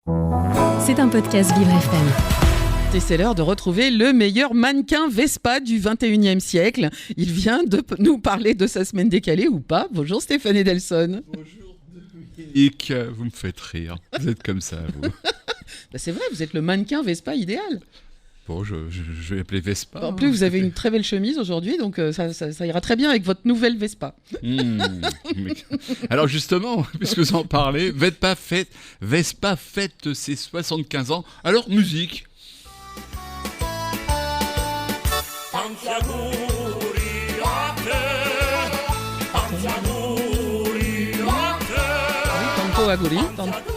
C'est un podcast Vivre FM. Et c'est l'heure de retrouver le meilleur mannequin Vespa du 21e siècle. Il vient de nous parler de sa semaine décalée ou pas. Bonjour Stéphane Edelson. Bonjour Dominique, vous me faites rire. Vous êtes comme ça, vous. C'est vrai, vous êtes le mannequin Vespa idéal. Bon, je vais appeler Vespa. En plus, vous avez une très belle chemise aujourd'hui, donc ça ira très bien avec votre nouvelle Vespa. Alors justement, puisque vous en parlez, Vespa fête ses 75 ans. Alors, musique.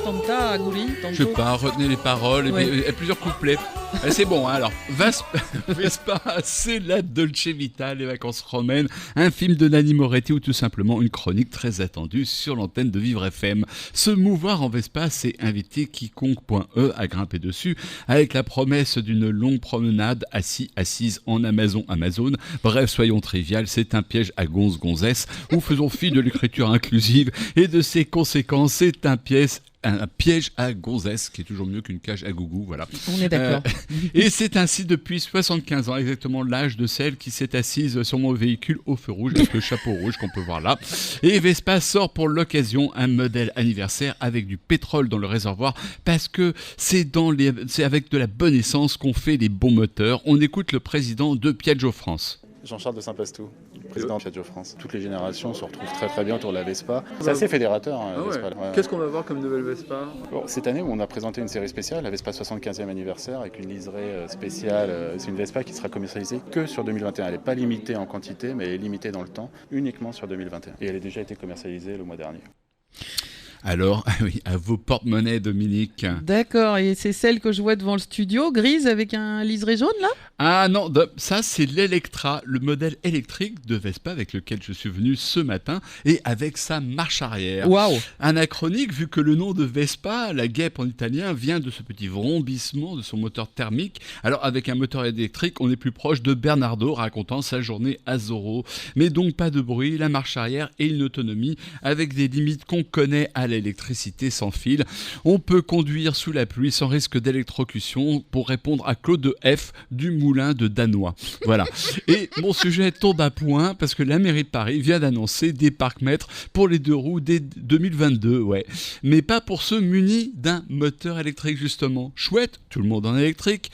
Tanta aguri, je sais pas, retenez les paroles, et plusieurs couplets. C'est bon, hein, alors. Vespa, c'est la Dolce Vita, les vacances romaines, un film de Nanni Moretti ou tout simplement une chronique très attendue sur l'antenne de Vivre FM. Se mouvoir en Vespa, c'est inviter quiconque.e à grimper dessus, avec la promesse d'une longue promenade assise en Amazon. Bref, soyons trivial, c'est un piège à gonzesse, où faisons fi de l'écriture inclusive et de ses conséquences. C'est un piège à gonzesse, qui est toujours mieux qu'une cage à gougou, voilà. On est d'accord. Et c'est ainsi depuis 75 ans, exactement l'âge de celle qui s'est assise sur mon véhicule au feu rouge, avec le chapeau rouge qu'on peut voir là. Et Vespa sort pour l'occasion un modèle anniversaire avec du pétrole dans le réservoir, parce que c'est avec de la bonne essence qu'on fait les bons moteurs. On écoute le président de Piaggio France. Jean-Charles de Saint-Pastou, président de Piaggio France. Toutes les générations se retrouvent très très bien autour de la Vespa. C'est assez fédérateur, Vespa. Ouais. Qu'est-ce qu'on va voir comme nouvelle Vespa ? Cette année, on a présenté une série spéciale, la Vespa 75e anniversaire, avec une livrée spéciale. C'est une Vespa qui sera commercialisée que sur 2021. Elle n'est pas limitée en quantité, mais elle est limitée dans le temps, uniquement sur 2021. Et elle a déjà été commercialisée le mois dernier. Alors, oui, à vos porte-monnaies, Dominique. D'accord, et c'est celle que je vois devant le studio, grise avec un liseré jaune là ? Ah non, ça c'est l'Electra, le modèle électrique de Vespa avec lequel je suis venu ce matin et avec sa marche arrière. Waouh ! Anachronique vu que le nom de Vespa, la guêpe en italien, vient de ce petit vrombissement de son moteur thermique. Alors avec un moteur électrique, on est plus proche de Bernardo racontant sa journée à Zorro. Mais donc pas de bruit, la marche arrière et une autonomie avec des limites qu'on connaît à l'électricité sans fil. On peut conduire sous la pluie sans risque d'électrocution pour répondre à Claude F du Moulin de Danois. Voilà. Et mon sujet tombe à point parce que la mairie de Paris vient d'annoncer des parcs-mètres pour les 2 roues dès 2022, ouais. Mais pas pour ceux munis d'un moteur électrique justement. Chouette, tout le monde en électrique.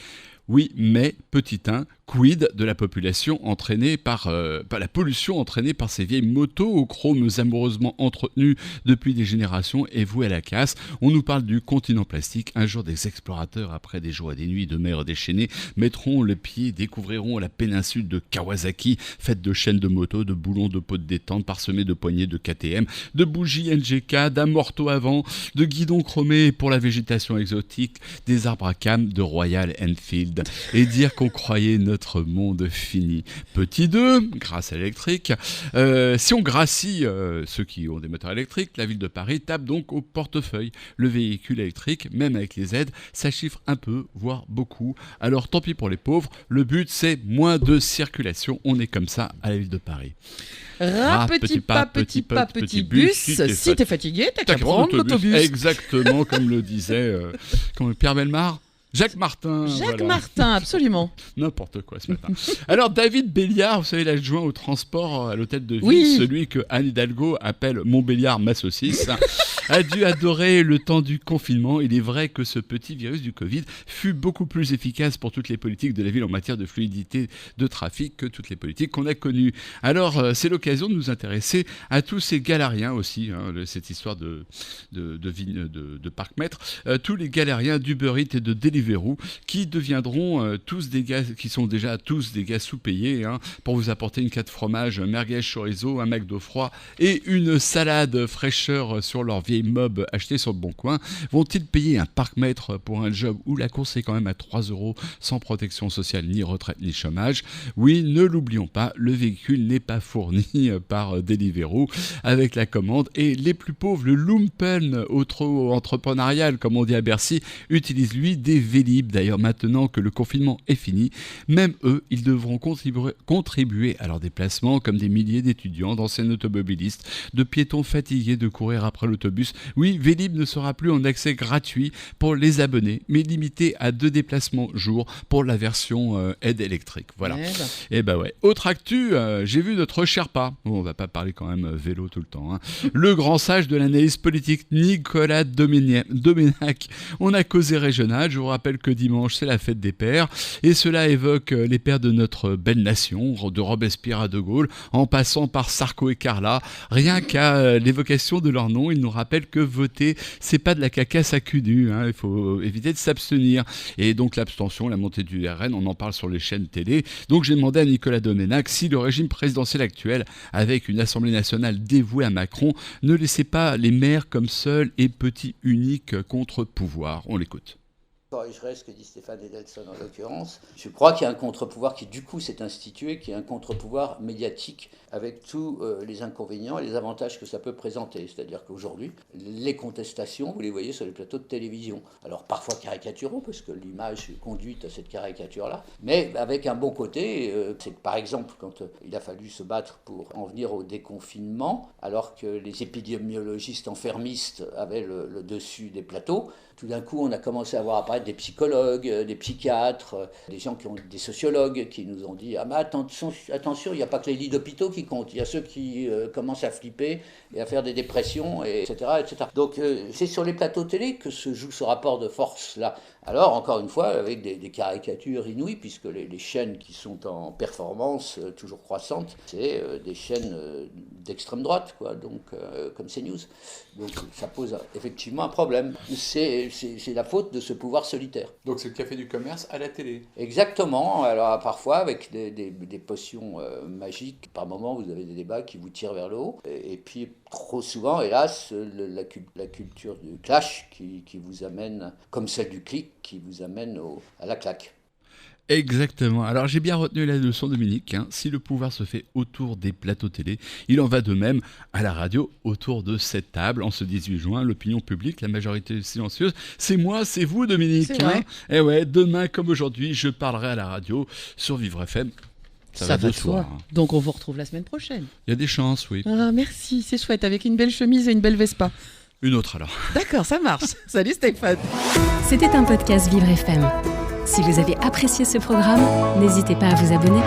Oui, mais petit 1, quid de la population entraînée par la pollution entraînée par ces vieilles motos aux chromes amoureusement entretenues depuis des générations et vouées à la casse. On nous parle du continent plastique. Un jour, des explorateurs, après des jours et des nuits de mer déchaînée, mettront le pied, découvriront la péninsule de Kawasaki, faite de chaînes de motos, de boulons de peau de détente, parsemées de poignées de KTM, de bougies NGK, d'amortos avant, de guidons chromés pour la végétation exotique, des arbres à cames de Royal Enfield. Et dire qu'on croyait notre monde fini. Petit 2, grâce à l'électrique. Si on gracie ceux qui ont des moteurs électriques, la ville de Paris tape donc au portefeuille. Le véhicule électrique, même avec les aides, ça chiffre un peu, voire beaucoup. Alors tant pis pour les pauvres, le but c'est moins de circulation. On est comme ça à la ville de Paris. Petit pas, petit bus. Si t'es fatigué, t'as qu'à prendre l'autobus. Exactement, comme le disait Pierre Bellemare. Jacques Martin, absolument. N'importe quoi ce matin. Alors David Béliard, vous savez, l'adjoint au transport à l'hôtel de ville, oui. Celui que Anne Hidalgo appelle mon Béliard, ma saucisse, a dû adorer le temps du confinement. Il est vrai que ce petit virus du Covid fut beaucoup plus efficace pour toutes les politiques de la ville en matière de fluidité de trafic que toutes les politiques qu'on a connues. Alors c'est l'occasion de nous intéresser à tous ces galériens aussi, cette histoire de parc-mètres, tous les galériens d'Uber Eats et de Deliveroo qui deviendront tous des gars, qui sont déjà tous des gars sous-payés pour vous apporter une carte fromage, merguez chorizo, un McDo froid et une salade fraîcheur sur leur vieille mob achetée sur le Bon Coin. Vont-ils payer un parc-mètre pour un job où la course est quand même à 3 € sans protection sociale, ni retraite, ni chômage? Oui, ne l'oublions pas, le véhicule n'est pas fourni par Deliveroo avec la commande et les plus pauvres, le lumpen auto-entrepreneurial comme on dit à Bercy, utilise lui des Vélib. D'ailleurs, maintenant que le confinement est fini, même eux, ils devront contribuer à leur déplacement comme des milliers d'étudiants, d'anciens automobilistes, de piétons fatigués de courir après l'autobus Vélibus. Oui, Vélib ne sera plus en accès gratuit pour les abonnés, mais limité à 2 déplacements jour pour la version aide électrique. Voilà. Et bah ouais. Autre actu, j'ai vu notre Sherpa. Bon, on va pas parler quand même vélo tout le temps. Hein. Le grand sage de l'analyse politique, Nicolas Doménac. On a causé régional. Je vous rappelle que dimanche, c'est la fête des pères. Et cela évoque les pères de notre belle nation, de Robespierre à De Gaulle, en passant par Sarko et Carla. Rien qu'à l'évocation de leur nom, il nous rappelle que voter, c'est pas de la cacasse à cul nu. Hein. Il faut éviter de s'abstenir. Et donc l'abstention, la montée du RN, on en parle sur les chaînes télé. Donc j'ai demandé à Nicolas Doménac si le régime présidentiel actuel, avec une Assemblée nationale dévouée à Macron, ne laissait pas les maires comme seuls et petits uniques contre-pouvoir. On l'écoute. Corrigerait ce que dit Stéphane Edelson en l'occurrence. Je crois qu'il y a un contre-pouvoir qui du coup s'est institué, qui est un contre-pouvoir médiatique avec tous les inconvénients et les avantages que ça peut présenter. C'est-à-dire qu'aujourd'hui, les contestations, vous les voyez sur les plateaux de télévision. Alors parfois caricaturaux, parce que l'image conduite à cette caricature-là, mais avec un bon côté, c'est que par exemple, quand il a fallu se battre pour en venir au déconfinement, alors que les épidémiologistes enfermistes avaient le dessus des plateaux, tout d'un coup, on a commencé à voir apparaître des psychologues, des psychiatres, des gens des sociologues qui nous ont dit « Ah mais attention, il n'y a pas que les lits d'hôpitaux qui comptent, il y a ceux qui commencent à flipper et à faire des dépressions, etc. etc. » Donc c'est sur les plateaux télé que se joue ce rapport de force-là. Alors, encore une fois, avec des caricatures inouïes, puisque les chaînes qui sont en performance toujours croissante, c'est des chaînes d'extrême droite, quoi, donc, comme CNews. Donc ça pose effectivement un problème. C'est la faute de ce pouvoir solitaire. Donc c'est le café du commerce à la télé. Exactement. Alors parfois, avec des potions magiques, par moments, vous avez des débats qui vous tirent vers le haut. Et puis, trop souvent, hélas, la culture du clash qui vous amène, comme celle du clic, qui vous amène à la claque. Exactement. Alors j'ai bien retenu la leçon, Dominique. Hein. Si le pouvoir se fait autour des plateaux télé, il en va de même à la radio autour de cette table. En ce 18 juin, l'opinion publique, la majorité silencieuse, c'est moi, c'est vous, Dominique. C'est vrai. Et ouais, demain comme aujourd'hui, je parlerai à la radio sur Vivre FM. Ça va de soi. Hein. Donc on vous retrouve la semaine prochaine. Il y a des chances, oui. Ah, merci, c'est chouette, avec une belle chemise et une belle Vespa. Une autre alors. D'accord, ça marche. Salut Stéphane. C'était un podcast Vivre FM. Si vous avez apprécié ce programme, n'hésitez pas à vous abonner.